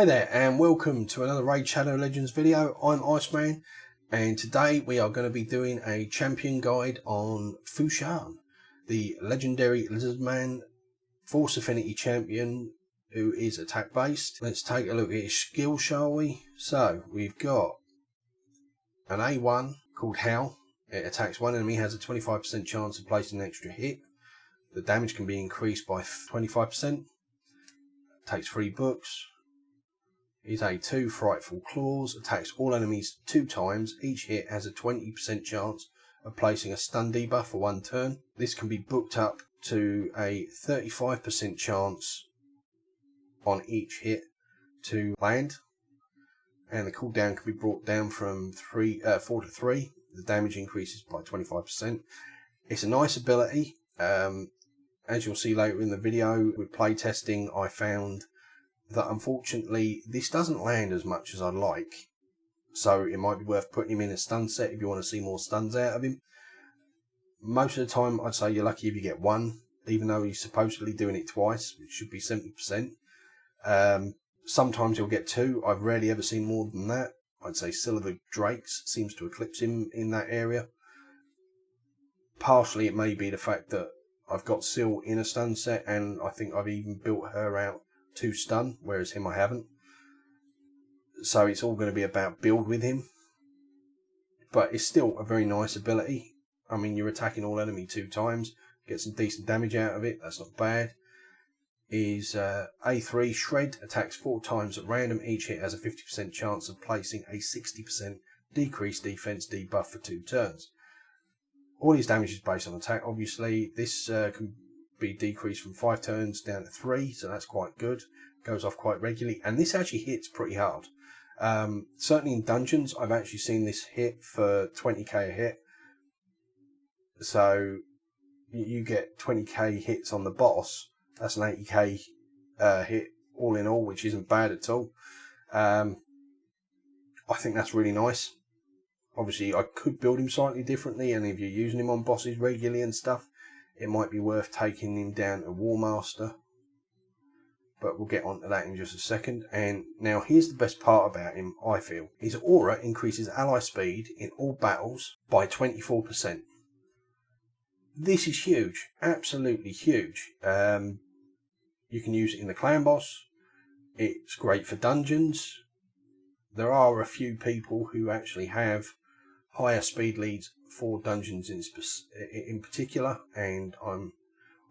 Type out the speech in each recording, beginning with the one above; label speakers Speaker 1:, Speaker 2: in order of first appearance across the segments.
Speaker 1: Hi there and welcome to another Raid Shadow Legends video. I'm IceMan and today we are going to be doing a champion guide on Fu-Shan, the legendary Lizardman Force Affinity champion who is attack based. Let's take a look at his skill, shall we? So we've got an A1 called Howl. It attacks one enemy, has a 25% chance of placing an extra hit. The damage can be increased by 25%. Takes 3 books. Is A2 Frightful Claws, attacks all enemies 2 times. Each hit has a 20% chance of placing a stun debuff for 1 turn. This can be booked up to a 35% chance on each hit to land. And the cooldown can be brought down from 4 to 3. The damage increases by 25%. It's a nice ability. As you'll see later in the video, with playtesting, I found that unfortunately this doesn't land as much as I'd like, so it might be worth putting him in a stun set if you want to see more stuns out of him. Most of the time I'd say you're lucky if you get 1, even though he's supposedly doing it twice, which should be 70%. Sometimes you'll get 2. I've rarely ever seen more than that. I'd say Silver Drakes seems to eclipse him in that area. Partially it may be the fact that I've got Sil in a stun set, and I think I've even built her out to stun, whereas him I haven't. So it's all going to be about build with him. But it's still a very nice ability. I mean, you're attacking all enemy 2 times, get some decent damage out of it, that's not bad. Is A3 Shred, attacks 4 times at random. Each hit has a 50% chance of placing a 60% decreased defense debuff for 2 turns. All his damage is based on attack, obviously. This can be decreased from 5 turns down to 3, so that's quite good. Goes off quite regularly, and this actually hits pretty hard. Certainly in dungeons, I've actually seen this hit for 20k a hit. So you get 20k hits on the boss. That's an 80k hit all in all, which isn't bad at all. I think that's really nice. Obviously, I could build him slightly differently, and if you're using him on bosses regularly and stuff, it might be worth taking him down to War Master. But we'll get on to that in just a second. And now here's the best part about him, I feel. His aura increases ally speed in all battles by 24%. This is huge, absolutely huge. You can use it in the clan boss. It's great for dungeons. There are a few people who actually have higher speed leads for dungeons in particular, and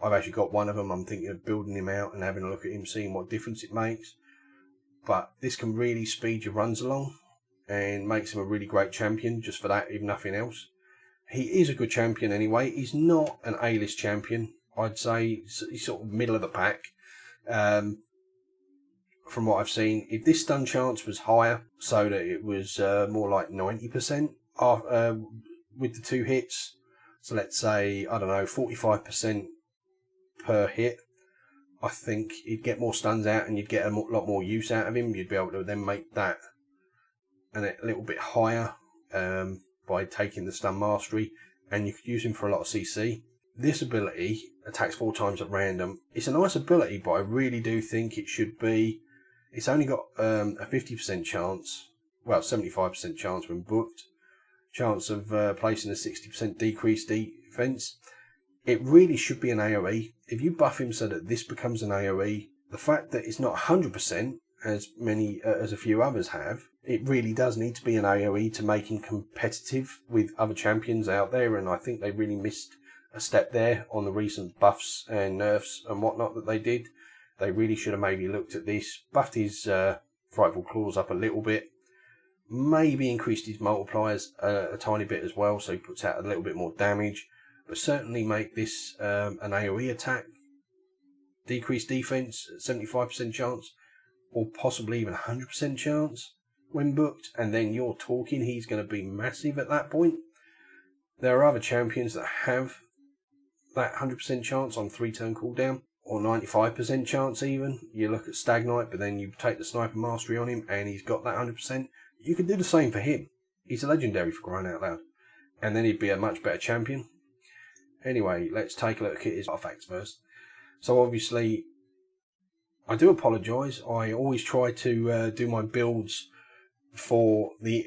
Speaker 1: I've actually got one of them. I'm thinking of building him out and having a look at him, seeing what difference it makes. But this can really speed your runs along and makes him a really great champion just for that, if nothing else. He is a good champion anyway. He's not an A-list champion. I'd say he's sort of middle of the pack. From what I've seen, if this stun chance was higher, so that it was more like 90% with the 2 hits, so let's say, I don't know, 45% per hit, I think you'd get more stuns out and you'd get a lot more use out of him. You'd be able to then make that a little bit higher by taking the stun mastery, and you could use him for a lot of CC. This ability attacks 4 times at random. It's a nice ability, but I really do think it should be. It's only got a 50% chance, well, 75% chance when booked, chance of placing a 60% decreased defense. It really should be an AoE. If you buff him so that this becomes an AoE, the fact that it's not 100% as a few others have, it really does need to be an AoE to make him competitive with other champions out there, and I think they really missed a step there on the recent buffs and nerfs and whatnot that they did. They really should have maybe looked at this, buffed his Frightful Claws up a little bit, maybe increased his multipliers a tiny bit as well, so he puts out a little bit more damage, but certainly make this an AoE attack, decreased defense, 75% chance, or possibly even 100% chance when booked, and then you're talking he's going to be massive at that point. There are other champions that have that 100% chance on 3-turn cooldown, or 95% chance even. You look at Stag Knight, but then you take the Sniper Mastery on him and he's got that 100%. You could do the same for him. He's a legendary, for crying out loud. And then he'd be a much better champion. Anyway, let's take a look at his artifacts first. So obviously, I do apologise. I always try to do my builds for the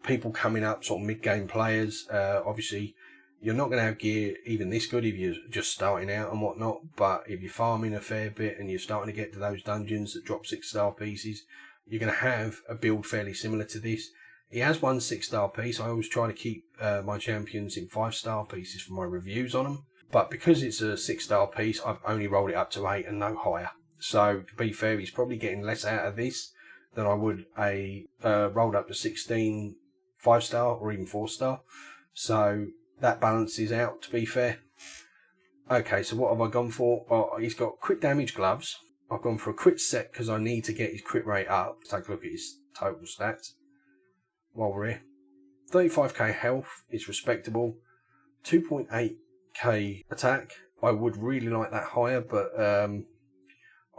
Speaker 1: people coming up, sort of mid-game players. Obviously, you're not going to have gear even this good if you're just starting out and whatnot, but if you're farming a fair bit and you're starting to get to those dungeons that drop 6-star pieces, you're going to have a build fairly similar to this. He has one 6-star piece. I always try to keep my champions in 5-star pieces for my reviews on them, but because it's a 6-star piece, I've only rolled it up to 8 and no higher. So to be fair, he's probably getting less out of this than I would a rolled up to 16 5-star or even 4-star. So that balances out, to be fair. Okay, so what have I gone for? Well, he's got crit damage gloves. I've gone for a crit set because I need to get his crit rate up. Let's take a look at his total stats while we're here. 35k health is respectable. 2.8k attack. I would really like that higher, but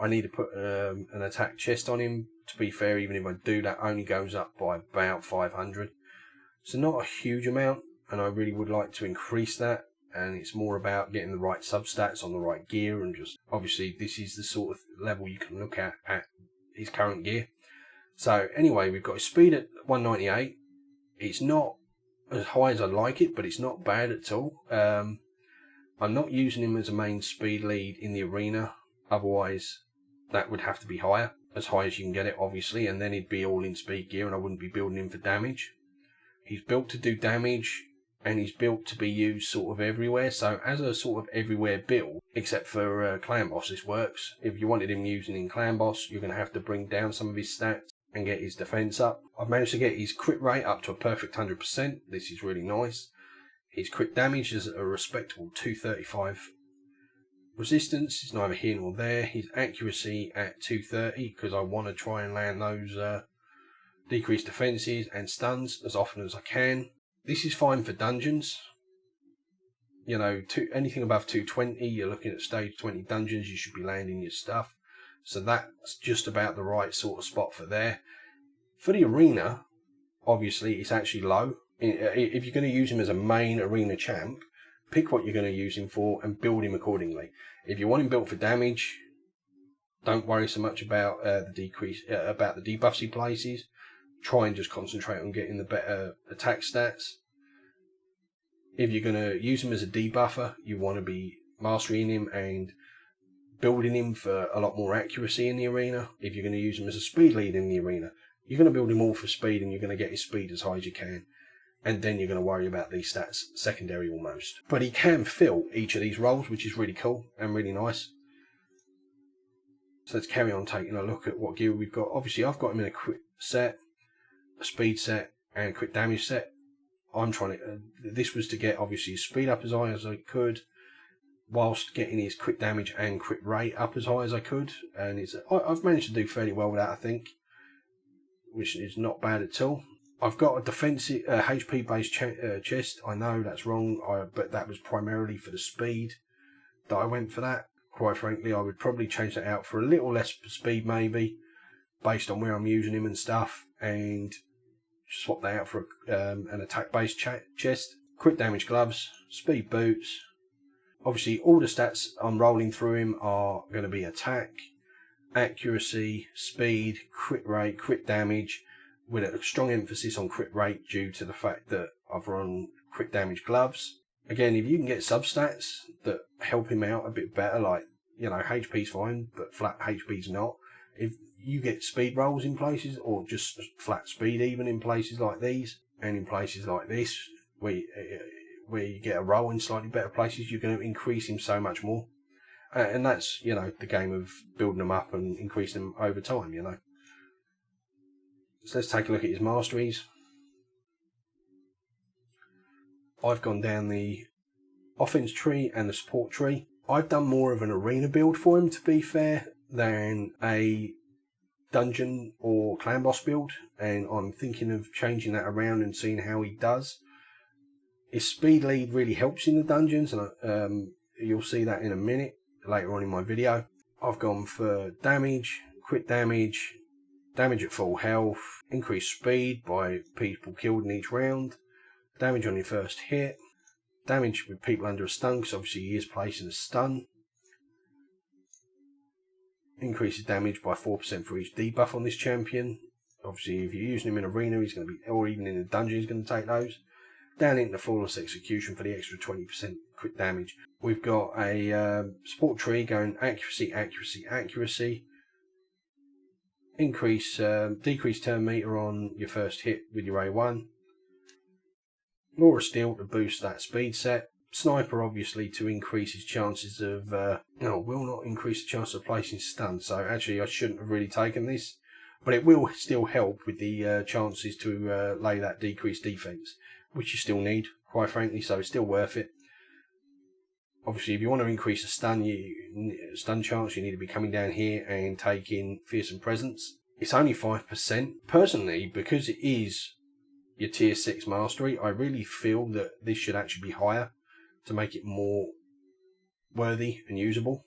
Speaker 1: I need to put an attack chest on him. To be fair, even if I do, that only goes up by about 500. So not a huge amount, and I really would like to increase that. And it's more about getting the right substats on the right gear, and just obviously this is the sort of level you can look at his current gear. So anyway, we've got his speed at 198. It's not as high as I like it, but it's not bad at all. I'm not using him as a main speed lead in the arena, otherwise that would have to be higher, as high as you can get it obviously, and then he'd be all in speed gear and I wouldn't be building him for damage. He's built to do damage, and he's built to be used sort of everywhere. So as a sort of everywhere build, except for Clan Boss, this works. If you wanted him using in Clan Boss, you're going to have to bring down some of his stats and get his defense up. I've managed to get his crit rate up to a perfect 100%. This is really nice. His crit damage is a respectable 235. Resistance is neither here nor there. His accuracy at 230, because I want to try and land those decreased defenses and stuns as often as I can. This is fine for dungeons. You know, anything above 220, you're looking at stage 20 dungeons, you should be landing your stuff. So that's just about the right sort of spot for there. For the arena, obviously, it's actually low. If you're going to use him as a main arena champ, pick what you're going to use him for and build him accordingly. If you want him built for damage, don't worry so much about the debuffs he places. Try and just concentrate on getting the better attack stats. If you're going to use him as a debuffer, you want to be mastering him and building him for a lot more accuracy in the arena. If you're going to use him as a speed lead in the arena, you're going to build him all for speed, and you're going to get his speed as high as you can. And then you're going to worry about these stats secondary almost. But he can fill each of these roles, which is really cool and really nice. So let's carry on taking a look at what gear we've got. Obviously, I've got him in a crit set, a speed set, and a crit damage set. I'm trying to... this was to get, obviously, his speed up as high as I could, whilst getting his crit damage and crit rate up as high as I could. And I've managed to do fairly well with that, I think, which is not bad at all. I've got a defensive HP-based chest. I know that's wrong, but that was primarily for the speed that I went for that. Quite frankly, I would probably change that out for a little less speed, maybe, based on where I'm using him and stuff, and swap that out for an attack-based chest. Crit damage gloves, speed boots. Obviously, all the stats I'm rolling through him are going to be attack, accuracy, speed, crit rate, crit damage, with a strong emphasis on crit rate due to the fact that I've run crit damage gloves. Again, if you can get substats that help him out a bit better, like, you know, HP's fine, but flat HP's not. If you get speed rolls in places, or just flat speed even in places like these, and in places like this, where you get a roll in slightly better places, you're going to increase him so much more. And that's, you know, the game of building them up and increasing them over time, you know. So let's take a look at his masteries. I've gone down the offense tree and the support tree. I've done more of an arena build for him, to be fair, than a dungeon or clan boss build, and I'm thinking of changing that around and seeing how he does. His speed lead really helps in the dungeons, and you'll see that in a minute later on in my video. I've gone for damage, crit damage, damage at full health, increased speed by people killed in each round, damage on your first hit, damage with people under a stun, because obviously he is placing a stun. increases damage by 4% for each debuff on this champion. Obviously, if you're using him in arena, he's going to be, or even in a dungeon, he's going to take those. Down into flawless execution for the extra 20% crit damage. We've got a support tree going accuracy, accuracy, accuracy. Decrease turn meter on your first hit with your A1. Law of Steel to boost that speed set. Sniper, obviously, to increase his chances of... will not increase the chance of placing stun. So, actually, I shouldn't have really taken this. But it will still help with the chances to lay that decreased defense, which you still need, quite frankly, so it's still worth it. Obviously, if you want to increase the stun chance, you need to be coming down here and taking Fearsome Presence. It's only 5%. Personally, because it is your tier 6 mastery, I really feel that this should actually be higher to make it more worthy and usable.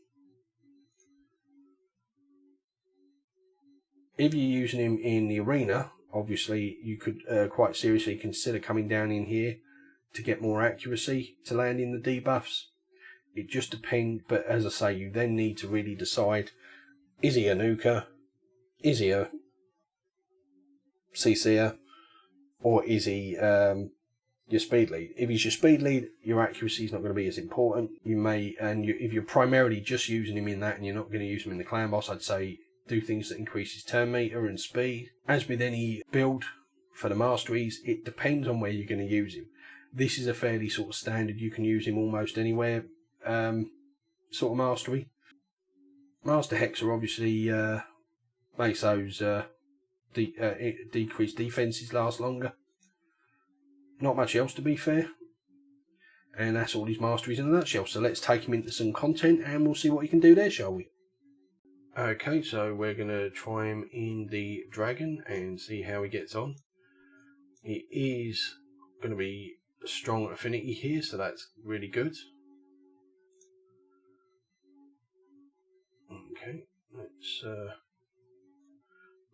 Speaker 1: If you're using him in the arena, obviously you could quite seriously consider coming down in here to get more accuracy to land in the debuffs. It just depends, but as I say, you then need to really decide, is he a nuker, is he a CC'er, or is he your speed lead? If he's your speed lead, your accuracy is not going to be as important. If you're primarily just using him in that and you're not going to use him in the clan boss, I'd say do things that increase his turn meter and speed. As with any build for the masteries, it depends on where you're going to use him. This is a fairly sort of standard, you can use him almost anywhere sort of mastery. Master Hexer obviously makes those decreased defenses last longer. Not much else, to be fair. And that's all his masteries in a nutshell. So let's take him into some content and we'll see what he can do there, shall we? Okay, so we're going to try him in the dragon and see how he gets on. He is going to be a strong affinity here, so that's really good. Okay, let's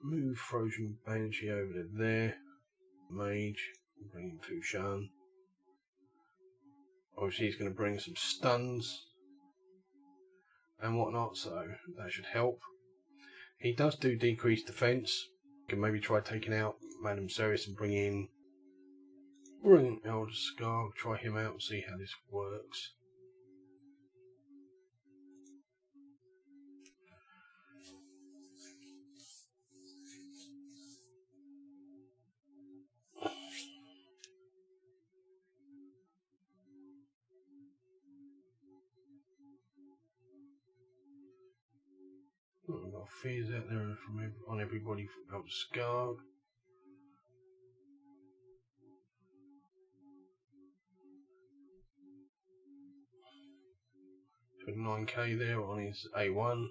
Speaker 1: move Frozen Banshee over to there. Mage, bring in Fu-Shan. Obviously he's going to bring some stuns and whatnot, so that should help. He does do decreased defense. Can maybe try taking out Madame Ceres and bring in Elder Scar. Try him out and see how this works. I've got fears out there on everybody from Elder Scar. Put 9k there on his A1.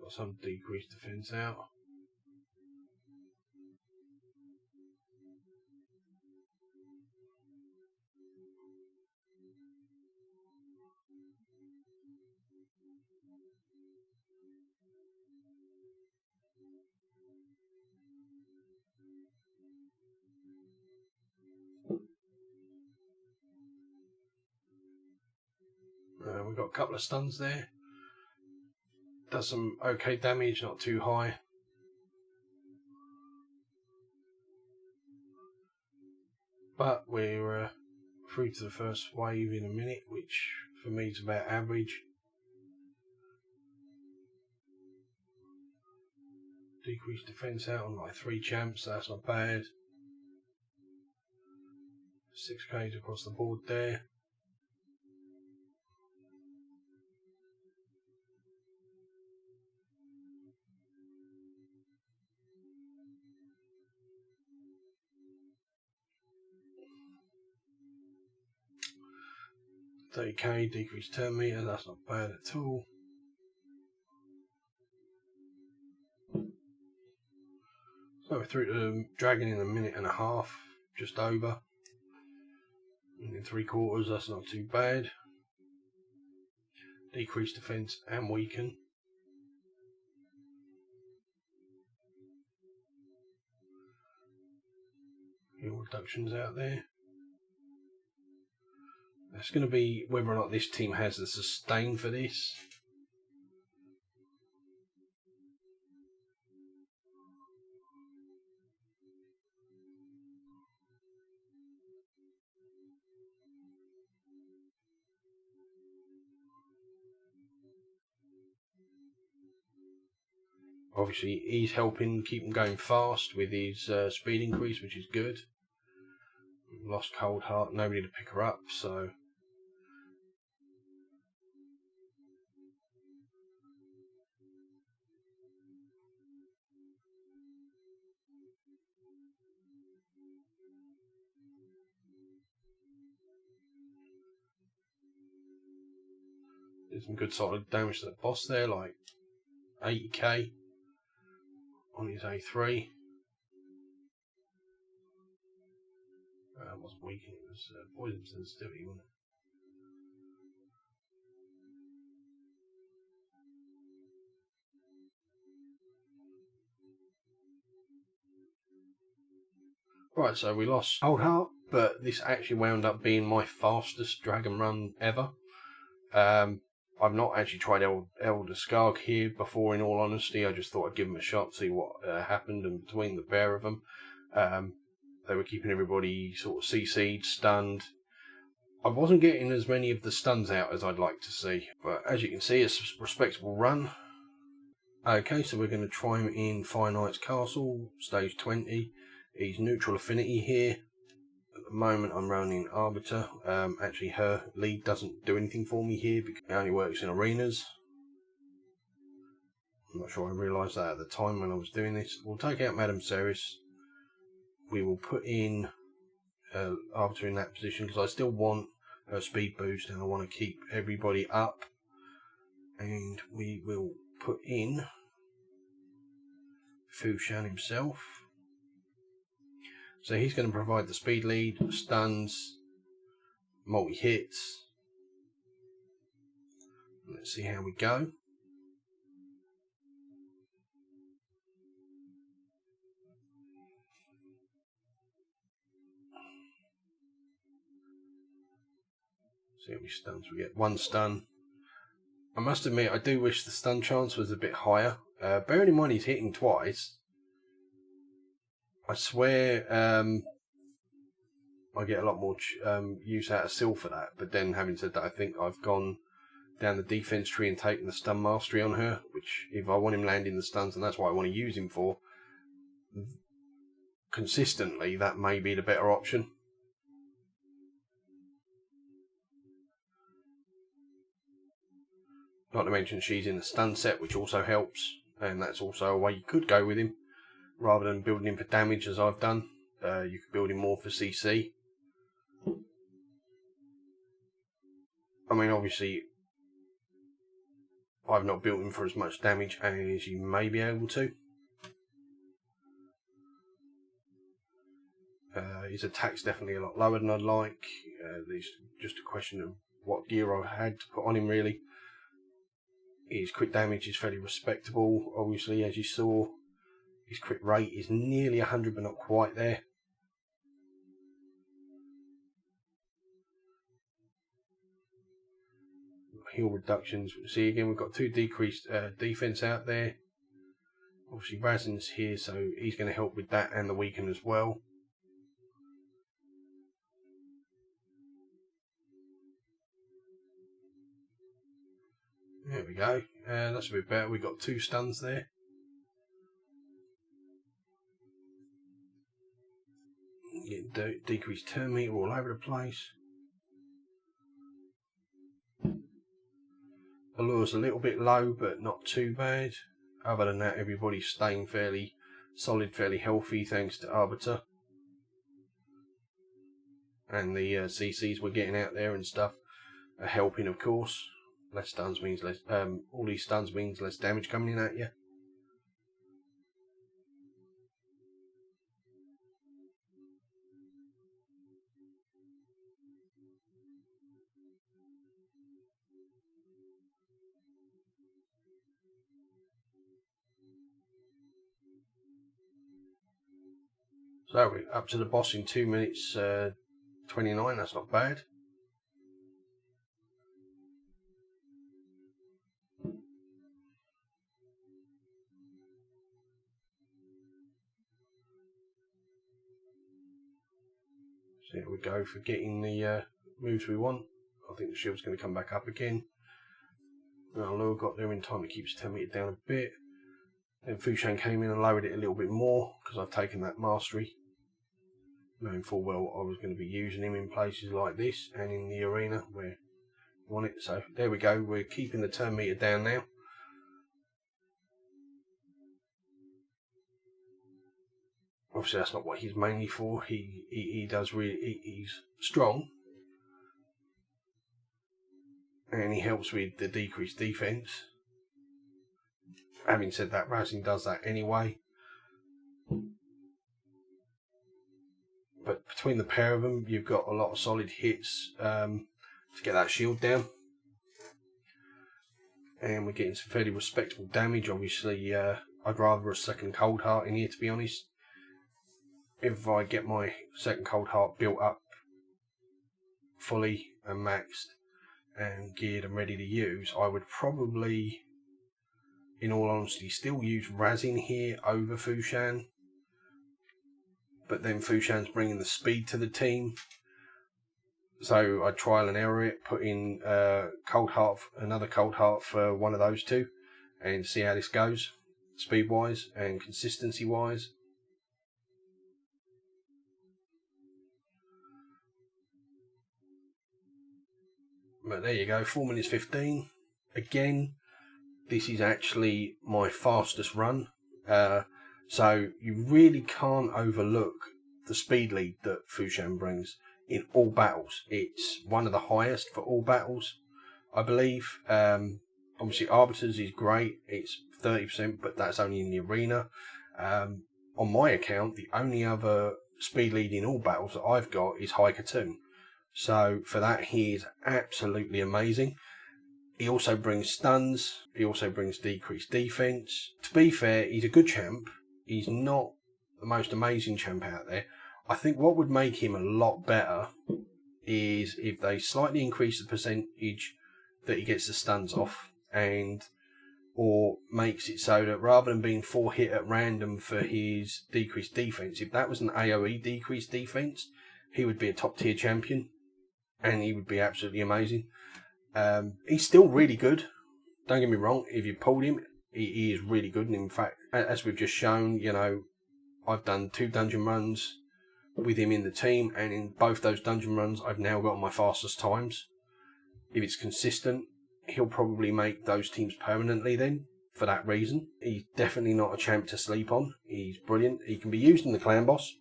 Speaker 1: Got some decreased defense out. We've got a couple of stuns there. Does some okay damage, not too high. But we're through to the first wave in a minute, which for me is about average. Decreased defense out on like 3 champs, so that's not bad. 6k's across the board there. $30k decreased turn meter, that's not bad at all. So we're through to the dragon in a minute and a half, just over. And in 3/4, that's not too bad. Decreased defense and weaken. Heal reductions out there. It's going to be whether or not this team has the sustain for this. Obviously, he's helping keep them going fast with his speed increase, which is good. Lost Cold Heart, nobody to pick her up, so... There's some good solid damage to the boss there, like 80k on his A3. It wasn't weakening, it was poison sensitivity, wasn't it? Right, so we lost Cold Heart, but this actually wound up being my fastest dragon run ever. I've not actually tried Elder Skarg here before, in all honesty. I just thought I'd give them a shot, see what happened, and between the pair of them, they were keeping everybody sort of CC'd, stunned. I wasn't getting as many of the stuns out as I'd like to see, but as you can see, it's a respectable run. Okay, so we're going to try him in Fire Knight's Castle, stage 20. He's neutral affinity here. At the moment I'm running Arbiter. Actually her lead doesn't do anything for me here because it only works in arenas. I'm not sure I realised that at the time when I was doing this. We'll take out Madame Ceres. We will put in Arbiter in that position because I still want her speed boost and I want to keep everybody up. And we will put in Fu-Shan himself. So he's going to provide the speed lead, stuns, multi-hits. Let's see how we go. See how many stuns we get. One stun. I must admit, I do wish the stun chance was a bit higher. Bearing in mind he's hitting twice. I swear I get a lot more use out of Syl for that. But then, having said that, I think I've gone down the defense tree and taken the stun mastery on her. Which, if I want him landing the stuns, and that's what I want to use him for, consistently, that may be the better option. Not to mention she's in the stun set, which also helps. And that's also a way you could go with him. Rather than building him for damage as I've done, you could build him more for CC. I mean, obviously, I've not built him for as much damage as you may be able to. His attack's definitely a lot lower than I'd like. It's just a question of what gear I had to put on him, really. His crit damage is fairly respectable, obviously, as you saw. His crit rate is nearly 100, but not quite there. Heal reductions. See, again, we've got two decreased defense out there. Obviously, Razin's here, so he's going to help with that and the weaken as well. There we go. That's a bit better. We've got two stuns there. Get decreased turn meter all over the place. Allure's a little bit low, but not too bad. Other than that, everybody's staying fairly solid, fairly healthy, thanks to Arbiter. And the CCs we're getting out there and stuff are helping, of course. Less stuns means less. All these stuns means less damage coming in at you. So we're up to the boss in 2 minutes 29. That's not bad. So here we go for getting the moves we want. I think the shield's going to come back up again. Now Lair got there in time, it keeps 10 meter down a bit. Then Fu-Shan came in and lowered it a little bit more because I've taken that mastery, knowing full well I was going to be using him in places like this and in the arena where I want it. So there we go, we're keeping the turn meter down now. Obviously that's not what he's mainly for. He does really, he's strong and he helps with the decreased defense. Having said that, Razin does that anyway. But between the pair of them, you've got a lot of solid hits to get that shield down. And we're getting some fairly respectable damage. Obviously, I'd rather a second Cold Heart in here, to be honest. If I get my second Cold Heart built up fully and maxed and geared and ready to use, I would probably, in all honesty, still use Razin here over Fu-Shan. But then Fu-Shan's bringing the speed to the team. So I trial and error it, put in Cold Heart, another Cold Heart for one of those two, and see how this goes, speed-wise and consistency-wise. But there you go, 4 minutes 15. Again, this is actually my fastest run. So you really can't overlook the speed lead that Fu-Shan brings in all battles. It's one of the highest for all battles, I believe. Obviously Arbiters is great, it's 30%, but that's only in the arena. On my account, the only other speed lead in all battles that I've got is High Cartoon. So for that, he is absolutely amazing. He also brings stuns. He also brings decreased defense. To be fair, he's a good champ. He's not the most amazing champ out there. I think what would make him a lot better is if they slightly increase the percentage that he gets the stuns off, or makes it so that rather than being 4 hit at random for his decreased defense, if that was an AoE decreased defense, he would be a top tier champion. And he would be absolutely amazing. He's still really good. Don't get me wrong. If you pulled him, he is really good. And in fact, as we've just shown, you know, I've done 2 dungeon runs with him in the team. And in both those dungeon runs, I've now got my fastest times. If it's consistent, he'll probably make those teams permanently then, for that reason. He's definitely not a champ to sleep on. He's brilliant. He can be used in the clan boss.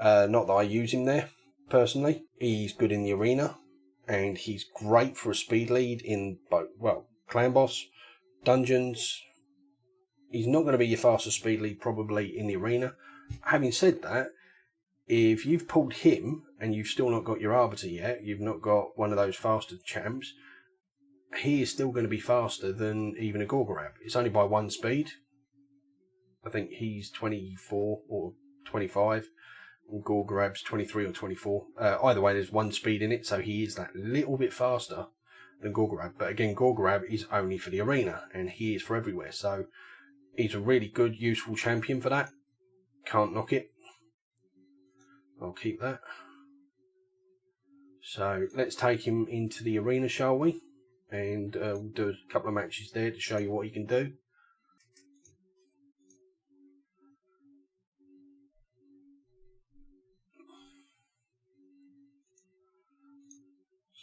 Speaker 1: Not that I use him there. Personally, he's good in the arena, and he's great for a speed lead in both, well, clan boss, dungeons. He's not going to be your fastest speed lead probably in the arena. Having said that, if you've pulled him and you've still not got your Arbiter yet, you've not got one of those faster champs, he is still going to be faster than even a Gorgorab. It's only by 1 speed. I think he's 24 or 25. And Gorgorab's 23 or 24. Either way, there's 1 speed in it, so he is that little bit faster than Gorgorab. But again, Gorgorab is only for the arena, and he is for everywhere. So he's a really good, useful champion for that. Can't knock it. I'll keep that. So let's take him into the arena, shall we? And we'll do a couple of matches there to show you what he can do.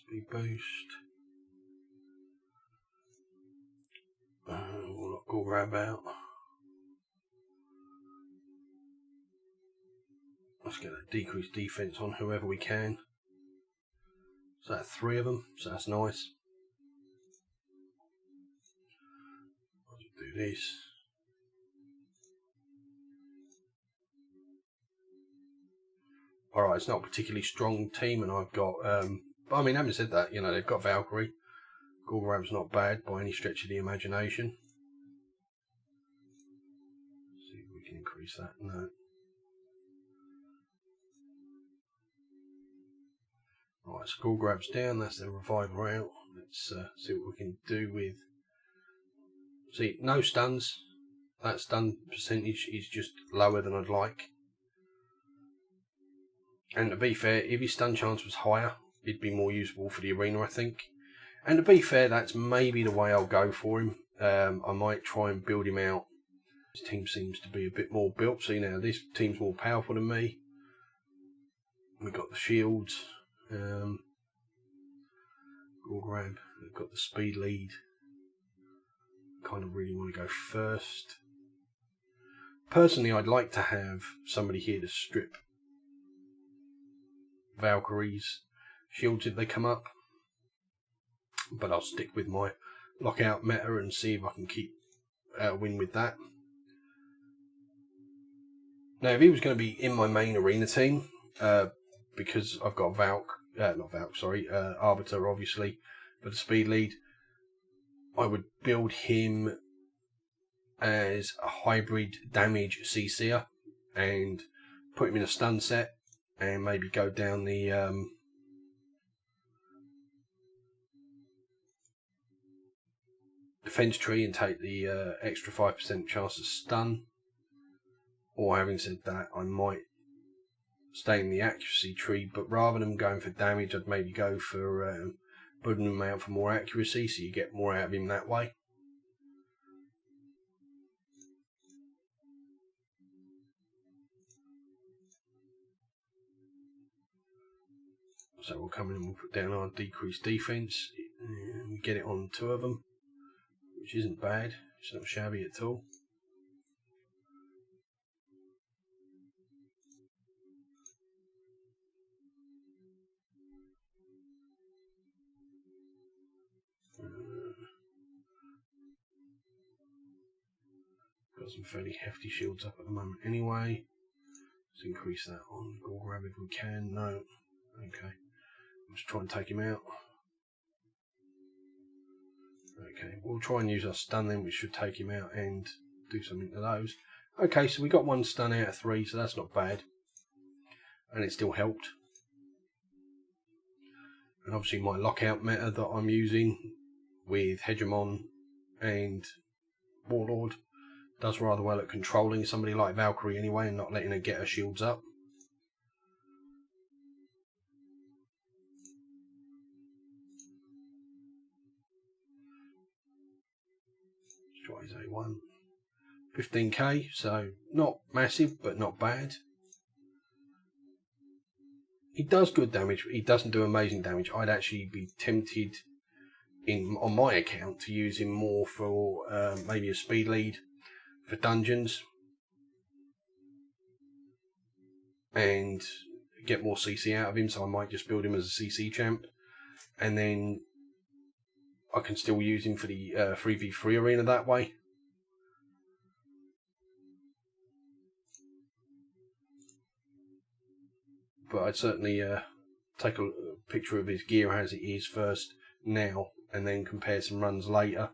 Speaker 1: Speed boost. We'll not go grab out. Let's get a decreased defense on whoever we can. So that's 3 of them, so that's nice. I'll do this. Alright, it's not a particularly strong team, and I've got, but I mean, having said that, you know, they've got Valkyrie. Gorgorab's not bad by any stretch of the imagination. Let's see if we can increase that. No. Alright, so Gorgorab's down, that's the reviver out. Let's see what we can do with... See, no stuns. That stun percentage is just lower than I'd like. And to be fair, if his stun chance was higher, it'd be more useful for the arena, I think. And to be fair, that's maybe the way I'll go for him. I might try and build him out. This team seems to be a bit more built. See now, this team's more powerful than me. We've got the shields. We'll grab. We've got the speed lead. Kind of really want to go first. Personally, I'd like to have somebody here to strip Valkyrie's shields if they come up. But I'll stick with my lockout meta and see if I can keep win with that. Now, if he was going to be in my main arena team, because I've got Arbiter, obviously, for the speed lead, I would build him as a hybrid damage CC'er and put him in a stun set and maybe go down the defense tree and take the extra 5% chance to stun. Or having said that, I might stay in the accuracy tree, but rather than going for damage, I'd maybe go for putting him out for more accuracy, so you get more out of him that way. So we'll come in and we'll put down our decreased defense. We get it on 2 of them, which isn't bad. It's not shabby at all. Got some fairly hefty shields up at the moment anyway. Let's increase that on Gore Grab if we can. No. Okay. Let's try and take him out. Okay, we'll try and use our stun then, which should take him out and do something to those. Okay, so we got 1 stun out of 3, so that's not bad. And it still helped. And obviously my lockout meta that I'm using with Hegemon and Warlord does rather well at controlling somebody like Valkyrie anyway and not letting her get her shields up. Let's try his A1. 15k, so not massive, but not bad. He does good damage, but he doesn't do amazing damage. I'd actually be tempted on my account to use him more for maybe a speed lead for dungeons and get more CC out of him, so I might just build him as a CC champ and then I can still use him for the 3v3 arena that way. But I'd certainly take a picture of his gear as it is first now and then compare some runs later.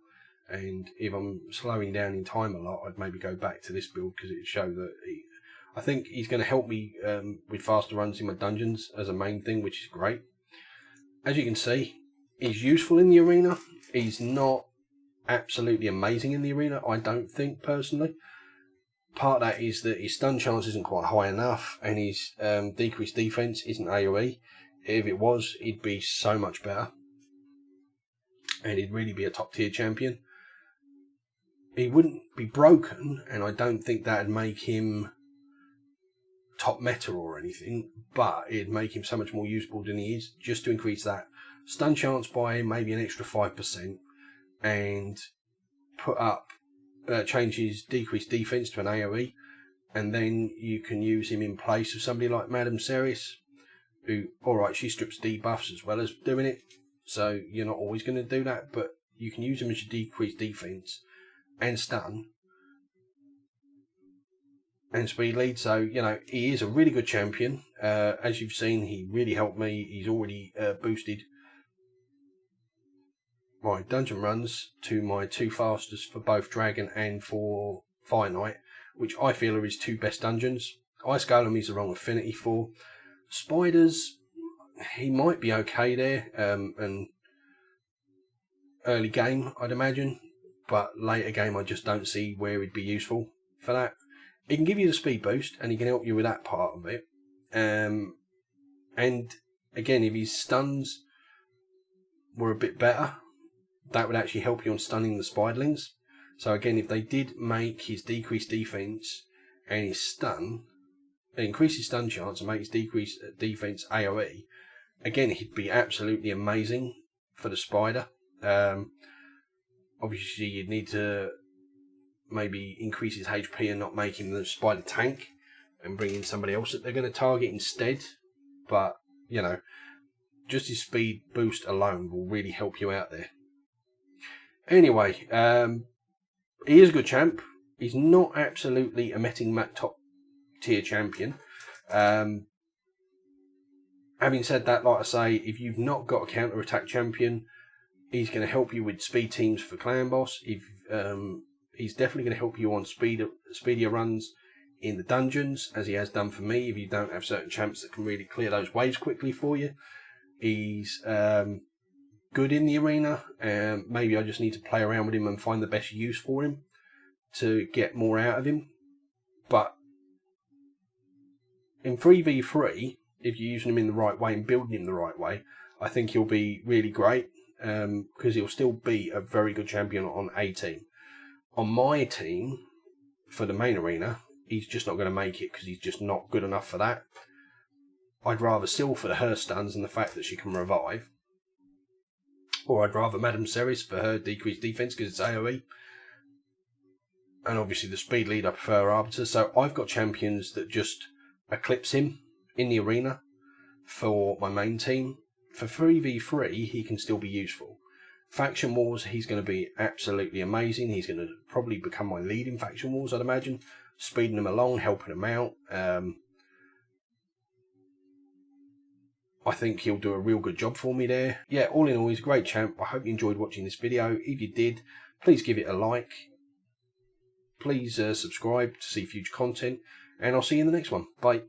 Speaker 1: And if I'm slowing down in time a lot, I'd maybe go back to this build because it show that I think he's going to help me with faster runs in my dungeons as a main thing, which is great. As you can see, he's useful in the arena. He's not absolutely amazing in the arena, I don't think, personally. Part of that is that his stun chance isn't quite high enough and his decreased defense isn't AoE. If it was, he'd be so much better. And he'd really be a top tier champion. He wouldn't be broken, and I don't think that'd make him top meta or anything, but it'd make him so much more useful than he is, just to increase that stun chance by maybe an extra 5% and put up change his decreased defense to an AoE, and then you can use him in place of somebody like Madame Ceres, who, alright, she strips debuffs as well as doing it, so you're not always going to do that, but you can use him as your decreased defense and stun and speed lead. So, you know, he is a really good champion. As you've seen, he really helped me. He's already boosted my dungeon runs to my 2 fastest for both Dragon and for Fire Knight, which I feel are his 2 best dungeons. Ice Golem is the wrong affinity for. Spiders, he might be okay there, and early game, I'd imagine. But later game, I just don't see where he'd be useful for that. He can give you the speed boost, and he can help you with that part of it. And again, if his stuns were a bit better, that would actually help you on stunning the spiderlings. So again, if they did make his decreased defense and his stun, increase his stun chance and make his decreased defense AoE, again, he'd be absolutely amazing for the spider. Obviously, you'd need to maybe increase his HP and not make him the spider tank and bring in somebody else that they're going to target instead. But, you know, just his speed boost alone will really help you out there. Anyway, he is a good champ. He's not absolutely a Metting Mat top tier champion. Having said that, like I say, if you've not got a counter attack champion, he's going to help you with speed teams for clan boss. If he's definitely going to help you on speedier runs in the dungeons, as he has done for me. If you don't have certain champs that can really clear those waves quickly for you, he's good in the arena. Maybe I just need to play around with him and find the best use for him to get more out of him. But in 3v3, if you're using him in the right way and building him the right way, I think he'll be really great, because he'll still be a very good champion on a team. On my team, for the main arena, he's just not going to make it because he's just not good enough for that. I'd rather Syl for her stuns and the fact that she can revive. Or I'd rather Madame Ceres for her decreased defense because it's AoE. And obviously the speed lead, I prefer Arbiter. So I've got champions that just eclipse him in the arena for my main team. For 3v3, he can still be useful. Faction Wars, he's going to be absolutely amazing. He's going to probably become my lead in Faction Wars, I'd imagine. Speeding him along, helping him out. I think he'll do a real good job for me there. Yeah, all in all, he's a great champ. I hope you enjoyed watching this video. If you did, please give it a like. Please subscribe to see future content. And I'll see you in the next one. Bye.